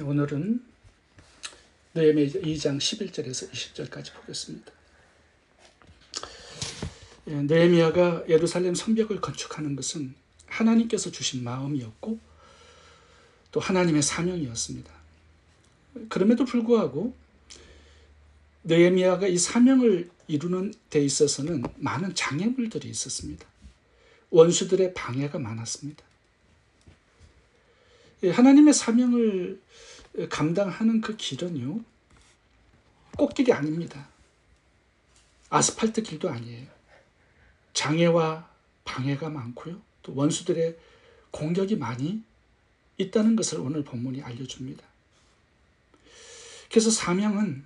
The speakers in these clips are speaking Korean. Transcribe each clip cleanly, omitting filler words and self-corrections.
오늘은 느헤미야 2장 11절에서 20절까지 보겠습니다. 느헤미야가 예루살렘 성벽을 건축하는 것은 하나님께서 주신 마음이었고 또 하나님의 사명이었습니다. 그럼에도 불구하고 느헤미야가 이 사명을 이루는 데 있어서는 많은 장애물들이 있었습니다. 원수들의 방해가 많았습니다. 하나님의 사명을 감당하는 그 길은요, 꽃길이 아닙니다. 아스팔트 길도 아니에요. 장애와 방해가 많고요, 또 원수들의 공격이 많이 있다는 것을 오늘 본문이 알려줍니다. 그래서 사명은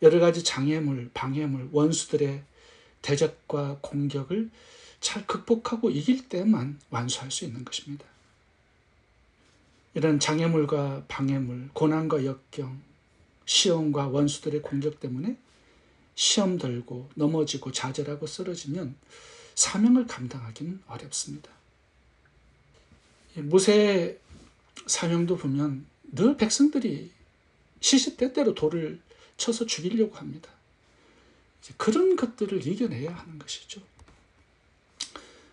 여러 가지 장애물, 방해물, 원수들의 대적과 공격을 잘 극복하고 이길 때만 완수할 수 있는 것입니다. 이런 장애물과 방해물, 고난과 역경, 시험과 원수들의 공격 때문에 시험 들고 넘어지고 좌절하고 쓰러지면 사명을 감당하기는 어렵습니다. 모세의 사명도 보면 늘 백성들이 시시때때로 돌을 쳐서 죽이려고 합니다. 그런 것들을 이겨내야 하는 것이죠.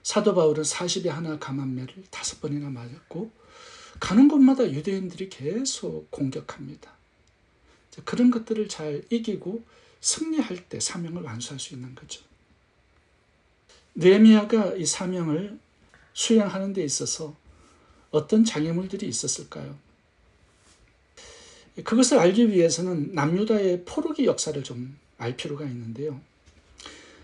사도 바울은 40에 하나 감한매를 5번이나 맞았고 가는 곳마다 유대인들이 계속 공격합니다. 그런 것들을 잘 이기고 승리할 때 사명을 완수할 수 있는 거죠. 느헤미야가 이 사명을 수행하는 데 있어서 어떤 장애물들이 있었을까요? 그것을 알기 위해서는 남유다의 포로기 역사를 좀 알 필요가 있는데요.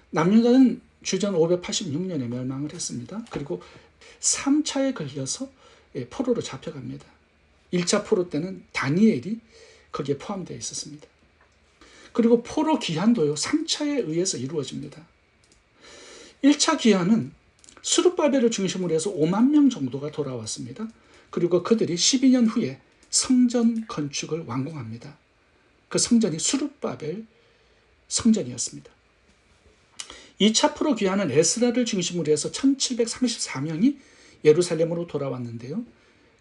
남유다는 주전 586년에 멸망을 했습니다. 그리고 3차에 걸려서 포로로 잡혀갑니다. 1차 포로 때는 다니엘이 거기에 포함되어 있었습니다. 그리고 포로 기한도요, 3차에 의해서 이루어집니다. 1차 기한은 스룹바벨을 중심으로 해서 5만 명 정도가 돌아왔습니다. 그리고 그들이 12년 후에 성전 건축을 완공합니다. 그 성전이 스룹바벨 성전이었습니다. 2차 포로 귀환은 에스라를 중심으로 해서 1734명이 예루살렘으로 돌아왔는데요.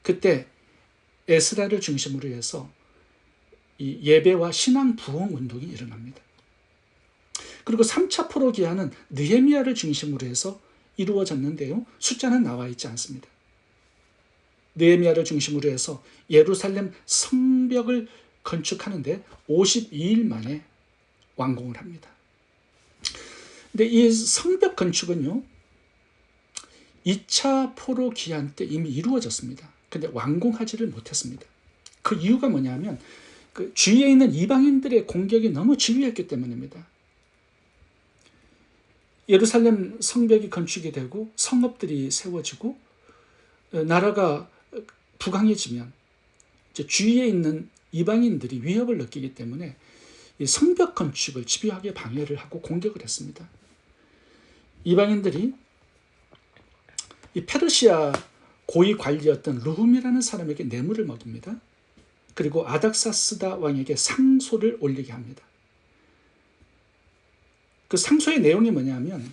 그때 에스라를 중심으로 해서 이 예배와 신앙 부흥 운동이 일어납니다. 그리고 3차 포로 귀환은 느헤미야를 중심으로 해서 이루어졌는데요. 숫자는 나와 있지 않습니다. 느헤미야를 중심으로 해서 예루살렘 성벽을 건축하는데 52일 만에 완공을 합니다. 근데 이 성벽 건축은요, 2차 포로 기한 때 이미 이루어졌습니다. 근데 완공하지를 못했습니다. 그 이유가 뭐냐면 그 주위에 있는 이방인들의 공격이 너무 집요했기 때문입니다. 예루살렘 성벽이 건축이 되고 성읍들이 세워지고 나라가 부강해지면 이제 주위에 있는 이방인들이 위협을 느끼기 때문에 이 성벽 건축을 집요하게 방해를 하고 공격을 했습니다. 이방인들이 이 페르시아 고위 관리였던 르훔이라는 사람에게 뇌물을 먹입니다. 그리고 아닥사스다 왕에게 상소를 올리게 합니다. 그 상소의 내용이 뭐냐면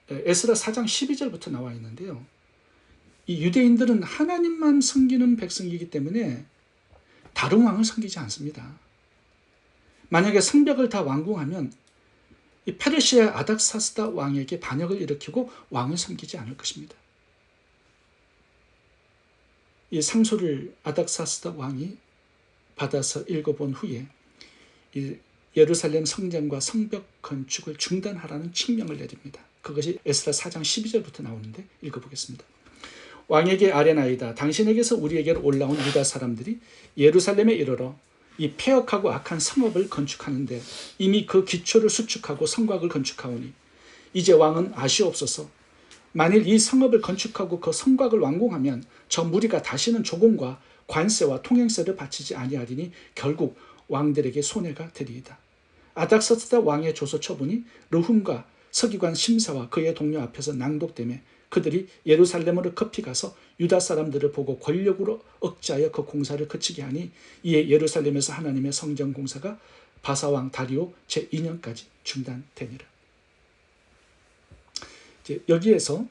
에스라 4장 12절부터 나와 있는데요. 이 유대인들은 하나님만 섬기는 백성이기 때문에 다른 왕을 섬기지 않습니다. 만약에 성벽을 다 완공하면 이 페르시아 아닥사스다 왕에게 반역을 일으키고 왕을 섬기지 않을 것입니다. 이 상소를 아닥사스다 왕이 받아서 읽어본 후에 이 예루살렘 성전과 성벽 건축을 중단하라는 칙령을 내립니다. 그것이 에스라 4장 12절부터 나오는데 읽어보겠습니다. 왕에게 아뢰나이다. 당신에게서 우리에게로 올라온 유다 사람들이 예루살렘에 이르러 이 폐역하고 악한 성읍을 건축하는데 이미 그 기초를 수축하고 성곽을 건축하오니 이제 왕은 아시옵소서. 만일 이 성읍을 건축하고 그 성곽을 완공하면 저 무리가 다시는 조공과 관세와 통행세를 바치지 아니하리니 결국 왕들에게 손해가 되리이다. 아닥사스다 왕의 조서 처분이 르훔과 서기관 심사와 그의 동료 앞에서 낭독되매 그들이 예루살렘으로 급히 가서 유다 사람들을 보고 권력으로 억제하여 그 공사를 그치게 하니 이에 예루살렘에서 하나님의 성전 공사가 바사왕 다리오 제2년까지 중단되니라. 여기에서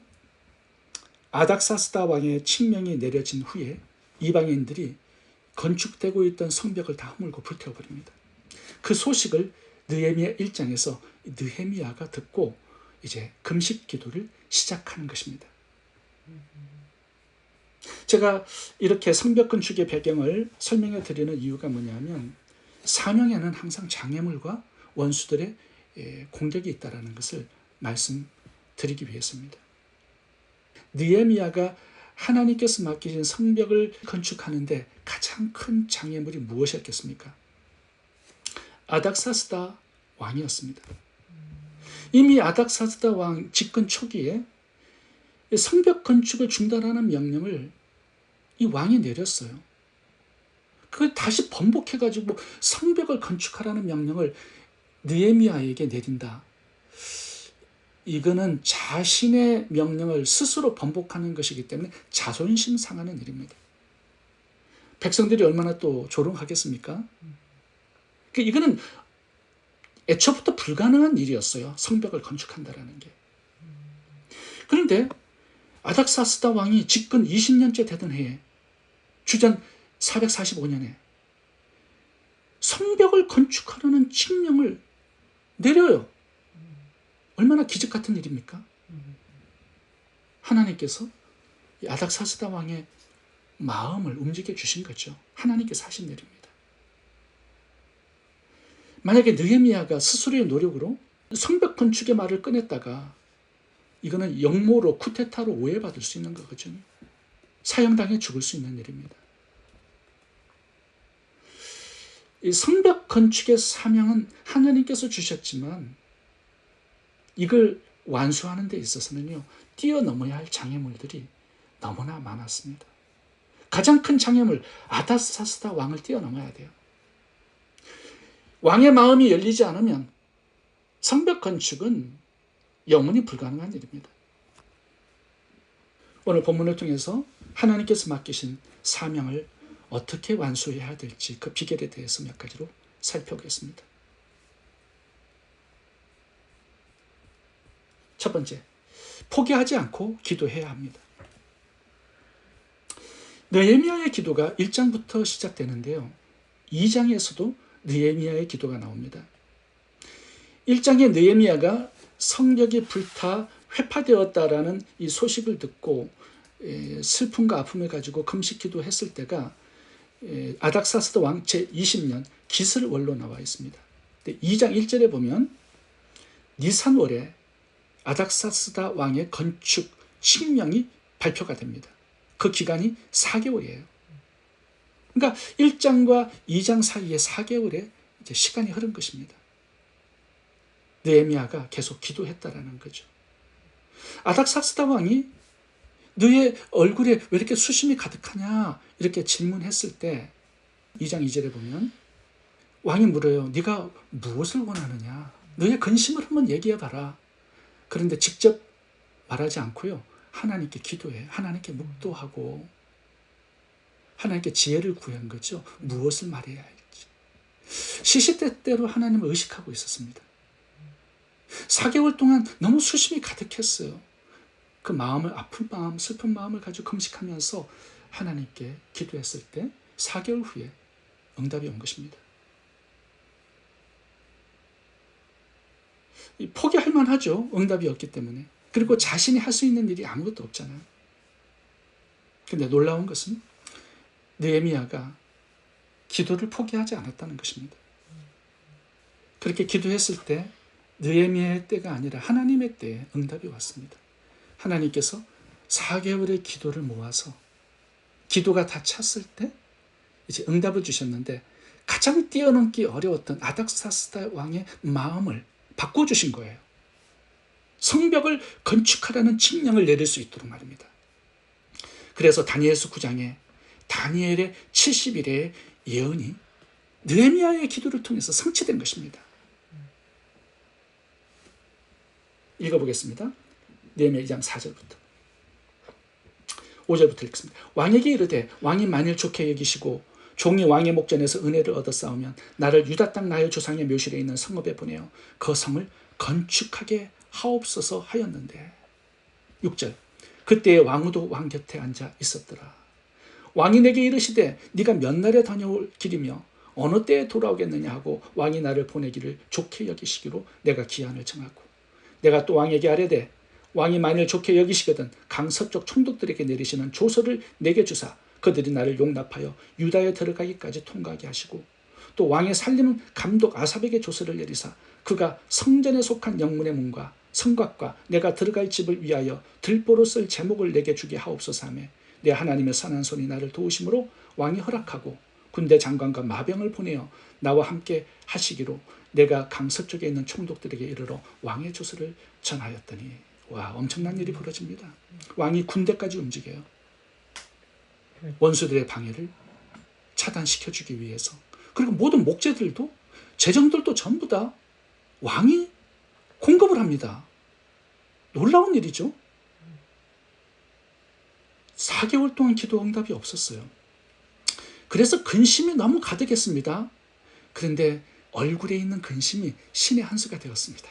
아닥사스다 왕의 칙명이 내려진 후에 이방인들이 건축되고 있던 성벽을 다 허물고 불태워버립니다. 그 소식을 느헤미야 1장에서 느헤미야가 듣고 이제 금식 기도를 시작하는 것입니다. 제가 이렇게 성벽 건축의 배경을 설명해 드리는 이유가 뭐냐면 사명에는 항상 장애물과 원수들의 공격이 있다는 것을 말씀드리기 위해서입니다. 느헤미야가 하나님께서 맡기신 성벽을 건축하는데 가장 큰 장애물이 무엇이었겠습니까? 아닥사스다 왕이었습니다. 이미 아닥사스다 왕 집권 초기에 성벽 건축을 중단하는 명령을 이 왕이 내렸어요. 그걸 다시 번복해가지고 성벽을 건축하라는 명령을 느헤미야에게 내린다. 이거는 자신의 명령을 스스로 번복하는 것이기 때문에 자존심 상하는 일입니다. 백성들이 얼마나 또 조롱하겠습니까? 이거는 애초부터 불가능한 일이었어요. 성벽을 건축한다라는 게. 그런데 아닥사스다 왕이 집권 20년째 되던 해에 주전 445년에 성벽을 건축하라는 칙령을 내려요. 얼마나 기적 같은 일입니까? 하나님께서 아닥사스다 왕의 마음을 움직여 주신 거죠. 하나님께서 하신 일입니다. 만약에 느헤미야가 스스로의 노력으로 성벽 건축의 말을 꺼냈다가 이거는 역모로 쿠데타로 오해받을 수 있는 거거든요. 사형당해 죽을 수 있는 일입니다. 이 성벽 건축의 사명은 하나님께서 주셨지만 이걸 완수하는 데 있어서는요, 뛰어넘어야 할 장애물들이 너무나 많았습니다. 가장 큰 장애물 아닥사스다 왕을 뛰어넘어야 돼요. 왕의 마음이 열리지 않으면 성벽 건축은 영원히 불가능한 일입니다. 오늘 본문을 통해서 하나님께서 맡기신 사명을 어떻게 완수해야 될지 그 비결에 대해서 몇 가지로 살펴보겠습니다. 첫 번째, 포기하지 않고 기도해야 합니다. 느헤미야의 기도가 1장부터 시작되는데요. 2장에서도 느헤미야의 기도가 나옵니다. 1장에 느헤미야가 성벽이 불타 회파되었다라는 이 소식을 듣고 슬픔과 아픔을 가지고 금식 기도했을 때가 아닥사스다 왕 제20년 기슬월로 나와 있습니다. 2장 1절에 보면 니산월에 아닥사스다 왕의 건축 칙령이 발표가 됩니다. 그 기간이 4개월이에요. 그러니까 1장과 2장 사이에 4개월의 이제 시간이 흐른 것입니다. 느헤미야가 계속 기도했다라는 거죠. 아닥사스다 왕이 너의 얼굴에 왜 이렇게 수심이 가득하냐 이렇게 질문했을 때 2장 2절에 보면 왕이 물어요. 네가 무엇을 원하느냐? 너의 근심을 한번 얘기해봐라. 그런데 직접 말하지 않고요. 하나님께 기도해. 하나님께 묵도하고 하나님께 지혜를 구한 거죠. 무엇을 말해야 할지. 시시때때로 하나님을 의식하고 있었습니다. 4개월 동안 너무 수심이 가득했어요. 그 마음을, 아픈 마음, 슬픈 마음을 가지고 금식하면서 하나님께 기도했을 때 4개월 후에 응답이 온 것입니다. 포기할 만하죠. 응답이 없기 때문에. 그리고 자신이 할 수 있는 일이 아무것도 없잖아요. 근데 놀라운 것은 느헤미야가 기도를 포기하지 않았다는 것입니다. 그렇게 기도했을 때 느헤미야의 때가 아니라 하나님의 때에 응답이 왔습니다. 하나님께서 4개월의 기도를 모아서 기도가 다 찼을 때 이제 응답을 주셨는데 가장 뛰어넘기 어려웠던 아닥사스다 왕의 마음을 바꿔주신 거예요. 성벽을 건축하라는 칙령을 내릴 수 있도록 말입니다. 그래서 다니엘서 9장에 다니엘의 70일의 예언이 느헤미야의 기도를 통해서 성취된 것입니다. 읽어보겠습니다. 느헤미야 2장 4절부터 5절부터 읽습니다. 왕에게 이르되 왕이 만일 좋게 여기시고 종이 왕의 목전에서 은혜를 얻어 싸우면 나를 유다 땅 나의 조상의 묘실에 있는 성읍에 보내어 그 성을 건축하게 하옵소서 하였는데 6절 그때에 왕후도 왕 곁에 앉아 있었더라. 왕이 내게 이르시되 네가 몇 날에 다녀올 길이며 어느 때에 돌아오겠느냐 하고 왕이 나를 보내기를 좋게 여기시기로 내가 기한을 정하고 내가 또 왕에게 아뢰되 왕이 만일 좋게 여기시거든 강서쪽 총독들에게 내리시는 조서를 내게 주사 그들이 나를 용납하여 유다에 들어가기까지 통과하게 하시고 또 왕의 살림 감독 아삽에게 조서를 내리사 그가 성전에 속한 영문의 문과 성곽과 내가 들어갈 집을 위하여 들보로 쓸 제목을 내게 주게 하옵소서 하며 내 하나님의 선한 손이 나를 도우심으로 왕이 허락하고 군대 장관과 마병을 보내어 나와 함께 하시기로 내가 강서쪽에 있는 총독들에게 이르러 왕의 조서를 전하였더니 와, 엄청난 일이 벌어집니다. 왕이 군대까지 움직여요. 원수들의 방해를 차단시켜주기 위해서. 그리고 모든 목재들도 재정들도 전부 다 왕이 공급을 합니다. 놀라운 일이죠. 4개월 동안 기도 응답이 없었어요. 그래서 근심이 너무 가득했습니다. 그런데 얼굴에 있는 근심이 신의 한 수가 되었습니다.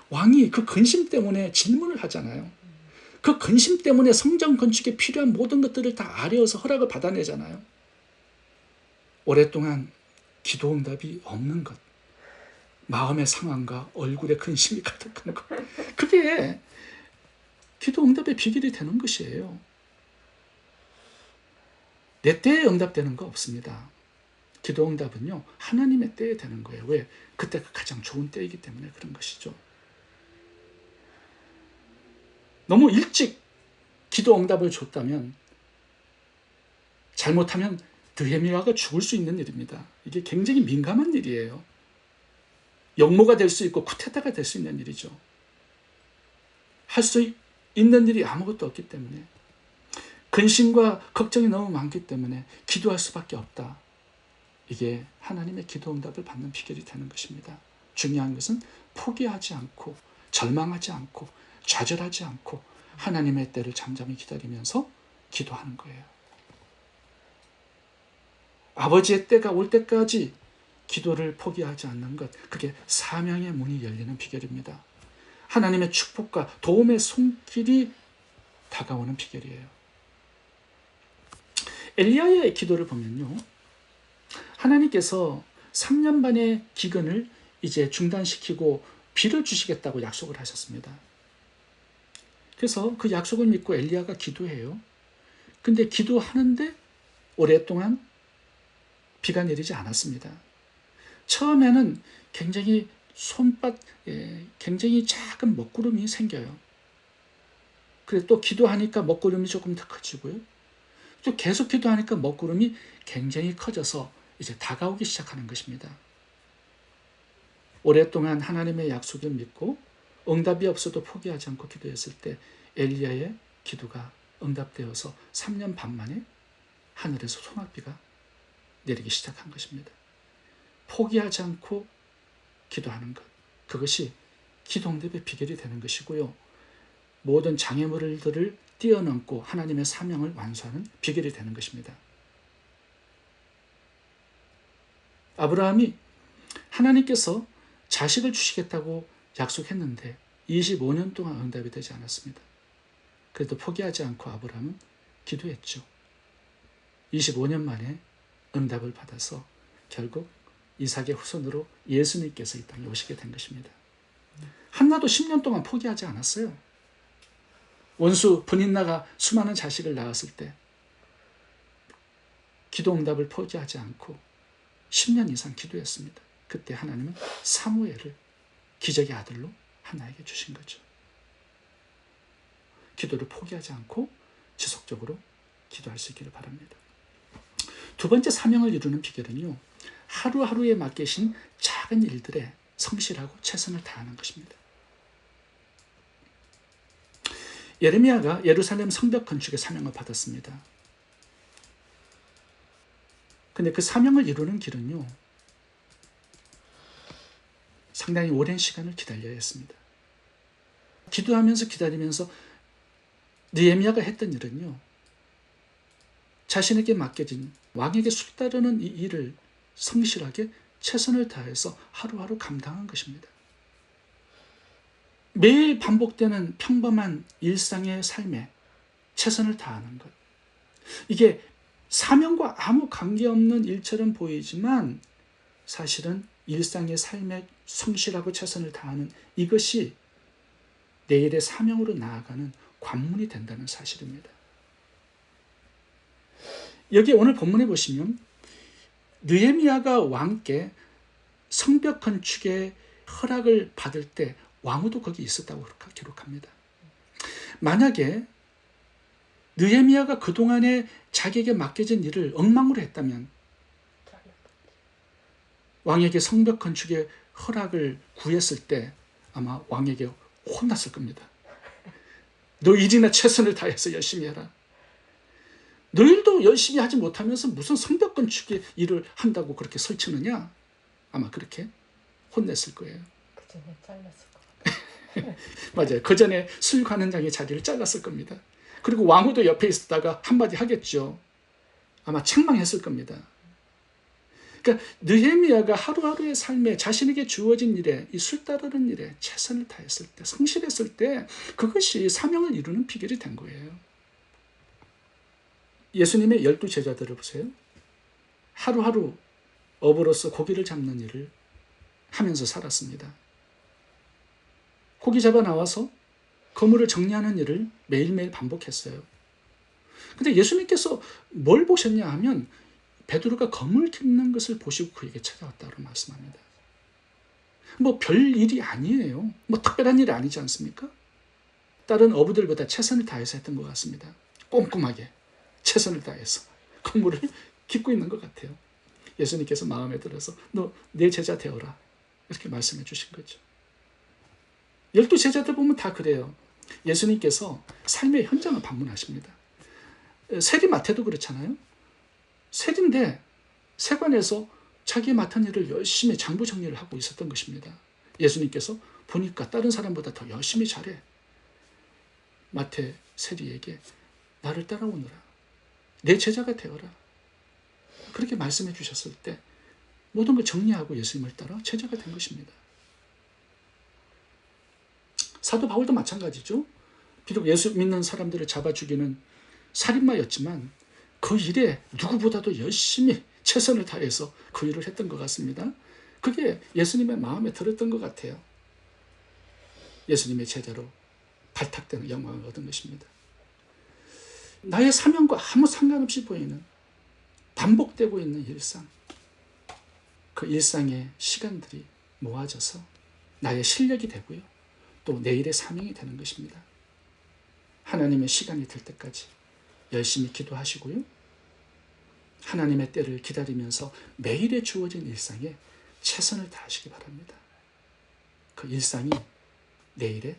왕이 그 근심 때문에 질문을 하잖아요. 그 근심 때문에 성전 건축에 필요한 모든 것들을 다 아뢰어서 허락을 받아내잖아요. 오랫동안 기도 응답이 없는 것, 마음의 상황과 얼굴에 근심이 가득한 것, 그게 기도 응답의 비결이 되는 것이에요. 내 때에 응답되는 거 없습니다. 기도 응답은요, 하나님의 때에 되는 거예요. 왜? 그때가 가장 좋은 때이기 때문에 그런 것이죠. 너무 일찍 기도 응답을 줬다면, 잘못하면 느헤미야가 죽을 수 있는 일입니다. 이게 굉장히 민감한 일이에요. 역모가 될 수 있고 쿠데타가 될 수 있는 일이죠. 할 수 있는 일이 아무것도 없기 때문에, 근심과 걱정이 너무 많기 때문에 기도할 수밖에 없다. 이게 하나님의 기도 응답을 받는 비결이 되는 것입니다. 중요한 것은 포기하지 않고 절망하지 않고 좌절하지 않고 하나님의 때를 잠잠히 기다리면서 기도하는 거예요. 아버지의 때가 올 때까지 기도를 포기하지 않는 것, 그게 사명의 문이 열리는 비결입니다. 하나님의 축복과 도움의 손길이 다가오는 비결이에요. 엘리야의 기도를 보면요, 하나님께서 3년 반의 기근을 이제 중단시키고 비를 주시겠다고 약속을 하셨습니다. 그래서 그 약속을 믿고 엘리야가 기도해요. 근데 기도하는데 오랫동안 비가 내리지 않았습니다. 처음에는 굉장히 굉장히 작은 먹구름이 생겨요. 그래서 또 기도하니까 먹구름이 조금 더 커지고요. 또 계속 기도하니까 먹구름이 굉장히 커져서 이제 다가오기 시작하는 것입니다. 오랫동안 하나님의 약속을 믿고 응답이 없어도 포기하지 않고 기도했을 때 엘리야의 기도가 응답되어서 3년 반 만에 하늘에서 소낙비가 내리기 시작한 것입니다. 포기하지 않고 기도하는 것, 그것이 기도 응답의 비결이 되는 것이고요. 모든 장애물들을 뛰어넘고 하나님의 사명을 완수하는 비결이 되는 것입니다. 아브라함이 하나님께서 자식을 주시겠다고 약속했는데 25년 동안 응답이 되지 않았습니다. 그래도 포기하지 않고 아브라함은 기도했죠. 25년 만에 응답을 받아서 결국 이삭의 후손으로 예수님께서 이 땅에 오시게 된 것입니다. 한나도 10년 동안 포기하지 않았어요. 원수 분인나가 수많은 자식을 낳았을 때 기도 응답을 포기하지 않고 10년 이상 기도했습니다. 그때 하나님은 사무엘을 기적의 아들로 한나에게 주신 거죠. 기도를 포기하지 않고 지속적으로 기도할 수 있기를 바랍니다. 두 번째 사명을 이루는 비결은요, 하루하루에 맡기신 작은 일들에 성실하고 최선을 다하는 것입니다. 예레미야가 예루살렘 성벽 건축의 사명을 받았습니다. 근데 그 사명을 이루는 길은요, 상당히 오랜 시간을 기다려야 했습니다. 기도하면서 기다리면서 느헤미야가 했던 일은요, 자신에게 맡겨진 왕에게 술 따르는 이 일을 성실하게 최선을 다해서 하루하루 감당한 것입니다. 매일 반복되는 평범한 일상의 삶에 최선을 다하는 것, 이게 사명과 아무 관계없는 일처럼 보이지만 사실은 일상의 삶에 성실하고 최선을 다하는 이것이 내일의 사명으로 나아가는 관문이 된다는 사실입니다. 여기 오늘 본문에 보시면 느헤미야가 왕께 성벽 건축의 허락을 받을 때 왕후도 거기 있었다고 기록합니다. 만약에 느헤미야가 그동안에 자기에게 맡겨진 일을 엉망으로 했다면 왕에게 성벽 건축의 허락을 구했을 때 아마 왕에게 혼났을 겁니다. 너 일이나 최선을 다해서 열심히 해라. 너 일도 열심히 하지 못하면서 무슨 성벽 건축의 일을 한다고 그렇게 설치느냐? 아마 그렇게 혼냈을 거예요. 그 전에 잘랐을 것 맞아요. 그 전에 수육하는 자리를 잘랐을 겁니다. 그리고 왕후도 옆에 있었다가 한마디 하겠죠. 아마 책망했을 겁니다. 그러니까 느헤미야가 하루하루의 삶에 자신에게 주어진 일에, 이 술 따르는 일에 최선을 다했을 때, 성실했을 때 그것이 사명을 이루는 비결이 된 거예요. 예수님의 12 제자들을 보세요. 하루하루 어부로서 고기를 잡는 일을 하면서 살았습니다. 고기 잡아 나와서 그물을 정리하는 일을 매일매일 반복했어요. 근데 예수님께서 뭘 보셨냐 하면 베드로가 그물 깃는 것을 보시고 그에게 찾아왔다고 말씀합니다. 뭐 별 일이 아니에요. 뭐 특별한 일이 아니지 않습니까? 다른 어부들보다 최선을 다해서 했던 것 같습니다. 꼼꼼하게 최선을 다해서 그물을 깃고 있는 것 같아요. 예수님께서 마음에 들어서 너 내 제자 되어라 이렇게 말씀해 주신 거죠. 12 제자들 보면 다 그래요. 예수님께서 삶의 현장을 방문하십니다. 세리마태도 그렇잖아요. 세리인데 세관에서 자기 맡은 일을 열심히 장부 정리를 하고 있었던 것입니다. 예수님께서 보니까 다른 사람보다 더 열심히 잘해. 마태 세리에게 나를 따라오너라. 내 제자가 되어라. 그렇게 말씀해 주셨을 때 모든 걸 정리하고 예수님을 따라 제자가 된 것입니다. 사도 바울도 마찬가지죠. 비록 예수 믿는 사람들을 잡아 죽이는 살인마였지만 그 일에 누구보다도 열심히 최선을 다해서 그 일을 했던 것 같습니다. 그게 예수님의 마음에 들었던 것 같아요. 예수님의 제자로 발탁되는 영광을 얻은 것입니다. 나의 사명과 아무 상관없이 보이는 반복되고 있는 일상, 그 일상의 시간들이 모아져서 나의 실력이 되고요. 또 내일의 사명이 되는 것입니다. 하나님의 시간이 될 때까지 열심히 기도하시고요. 하나님의 때를 기다리면서 매일에 주어진 일상에 최선을 다하시기 바랍니다. 그 일상이 내일의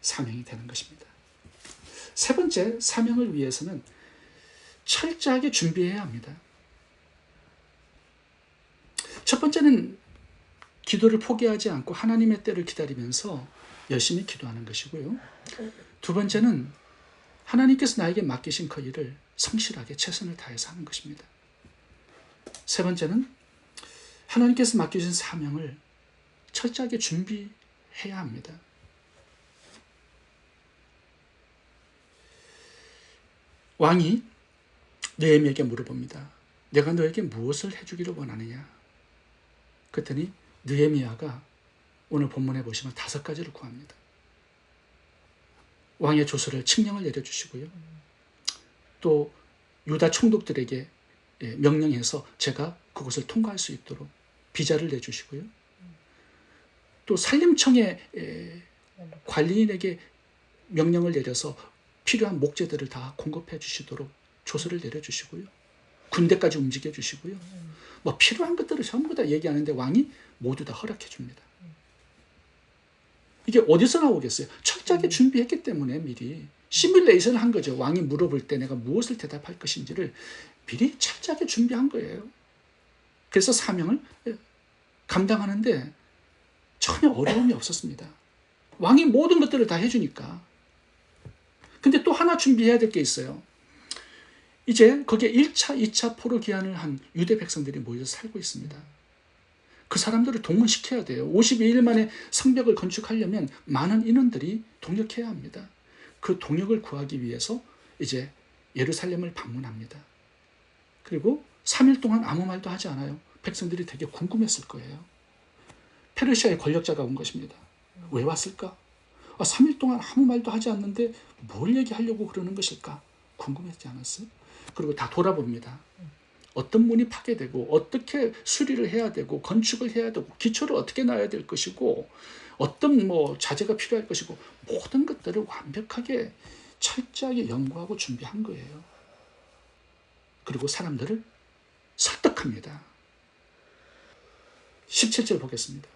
사명이 되는 것입니다. 세 번째, 사명을 위해서는 철저하게 준비해야 합니다. 첫 번째는 기도를 포기하지 않고 하나님의 때를 기다리면서 열심히 기도하는 것이고요. 두 번째는 하나님께서 나에게 맡기신 그 일을 성실하게 최선을 다해서 하는 것입니다. 세 번째는 하나님께서 맡겨주신 사명을 철저하게 준비해야 합니다. 왕이 느헤미야에게 물어봅니다. 내가 너에게 무엇을 해주기를 원하느냐? 그랬더니 느헤미야가 오늘 본문에 보시면 5가지를 구합니다. 왕의 조서를 칙령을 내려주시고요. 또 유다 총독들에게 명령해서 제가 그것을 통과할 수 있도록 비자를 내주시고요. 또 산림청의 관리인에게 명령을 내려서 필요한 목재들을 다 공급해 주시도록 조서를 내려주시고요. 군대까지 움직여 주시고요. 뭐 필요한 것들을 전부 다 얘기하는데 왕이 모두 다 허락해 줍니다. 이게 어디서 나오겠어요? 철저하게 준비했기 때문에 미리 시뮬레이션을 한 거죠. 왕이 물어볼 때 내가 무엇을 대답할 것인지를 미리 철저하게 준비한 거예요. 그래서 사명을 감당하는데 전혀 어려움이 없었습니다. 왕이 모든 것들을 다 해주니까. 근데 또 하나 준비해야 될 게 있어요. 이제 거기에 1차, 2차 포로 기한을 한 유대 백성들이 모여서 살고 있습니다. 그 사람들을 동원시켜야 돼요. 52일 만에 성벽을 건축하려면 많은 인원들이 동력해야 합니다. 그 동력을 구하기 위해서 이제 예루살렘을 방문합니다. 그리고 3일 동안 아무 말도 하지 않아요. 백성들이 되게 궁금했을 거예요. 페르시아의 권력자가 온 것입니다. 왜 왔을까? 3일 동안 아무 말도 하지 않는데 뭘 얘기하려고 그러는 것일까? 궁금했지 않았어요? 그리고 다 돌아봅니다. 어떤 문이 파괴되고 어떻게 수리를 해야 되고 건축을 해야 되고 기초를 어떻게 놔야 될 것이고 어떤 자재가 필요할 것이고 모든 것들을 완벽하게 철저하게 연구하고 준비한 거예요. 그리고 사람들을 설득합니다. 17절 보겠습니다.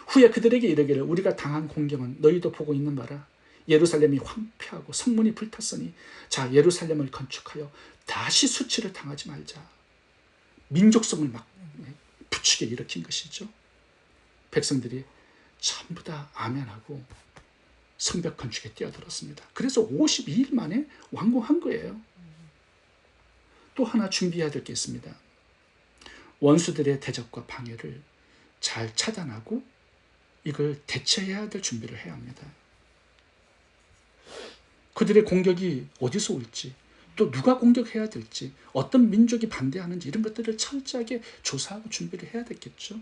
후에 그들에게 이르기를 우리가 당한 공경은 너희도 보고 있는 바라. 예루살렘이 황폐하고 성문이 불탔으니 자 예루살렘을 건축하여 다시 수치를 당하지 말자. 민족성을 막 부추게 일으킨 것이죠. 백성들이 전부 다 아멘하고 성벽 건축에 뛰어들었습니다. 그래서 52일 만에 완공한 거예요. 또 하나 준비해야 될 게 있습니다. 원수들의 대적과 방해를 잘 차단하고 이걸 대처해야 될 준비를 해야 합니다. 그들의 공격이 어디서 올지, 또 누가 공격해야 될지, 어떤 민족이 반대하는지 이런 것들을 철저하게 조사하고 준비를 해야 됐겠죠.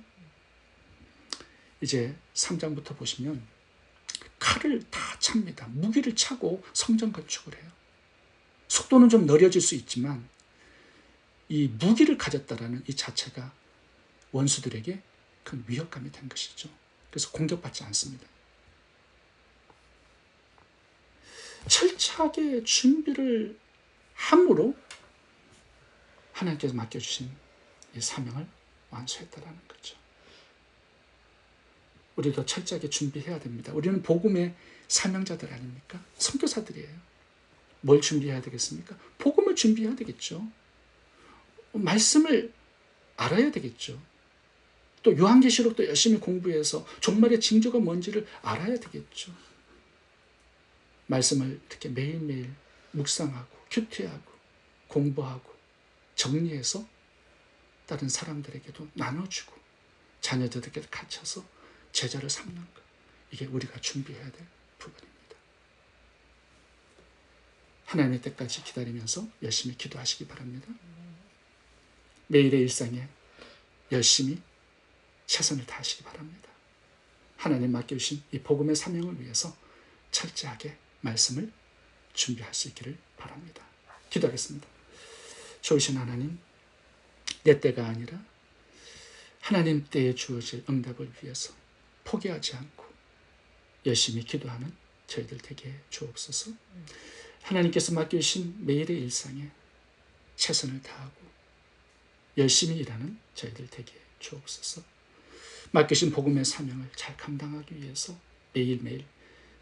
이제 3장부터 보시면 칼을 다 찹니다. 무기를 차고 성전 건축을 해요. 속도는 좀 느려질 수 있지만 이 무기를 가졌다라는 이 자체가 원수들에게 큰 위협감이 된 것이죠. 그래서 공격받지 않습니다. 철저하게 준비를 함으로 하나님께서 맡겨주신 이 사명을 완수했다라는 거죠. 우리도 철저하게 준비해야 됩니다. 우리는 복음의 사명자들 아닙니까? 선교사들이에요. 뭘 준비해야 되겠습니까? 복음을 준비해야 되겠죠. 말씀을 알아야 되겠죠. 또 요한계시록도 열심히 공부해서 종말의 징조가 뭔지를 알아야 되겠죠. 말씀을 이렇게 매일매일 묵상하고 큐티하고 공부하고 정리해서 다른 사람들에게도 나눠주고 자녀들에게 갇혀서 제자를 삼는 것. 이게 우리가 준비해야 될 부분입니다. 하나님의 때까지 기다리면서 열심히 기도하시기 바랍니다. 매일의 일상에 열심히 최선을 다하시기 바랍니다. 하나님 맡겨주신 이 복음의 사명을 위해서 철저하게 말씀을 준비할 수 있기를 바랍니다. 기도하겠습니다. 좋으신 하나님, 내 때가 아니라 하나님 때에 주어질 응답을 위해서 포기하지 않고 열심히 기도하는 저희들 되게 주옵소서. 하나님께서 맡겨주신 매일의 일상에 최선을 다하고 열심히 일하는 저희들 되게 주옵소서. 맡기신 복음의 사명을 잘 감당하기 위해서 매일매일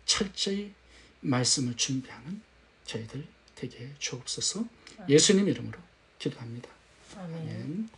철저히 말씀을 준비하는 저희들 되게 주옵소서. 예수님 이름으로 기도합니다. 아멘. 아멘.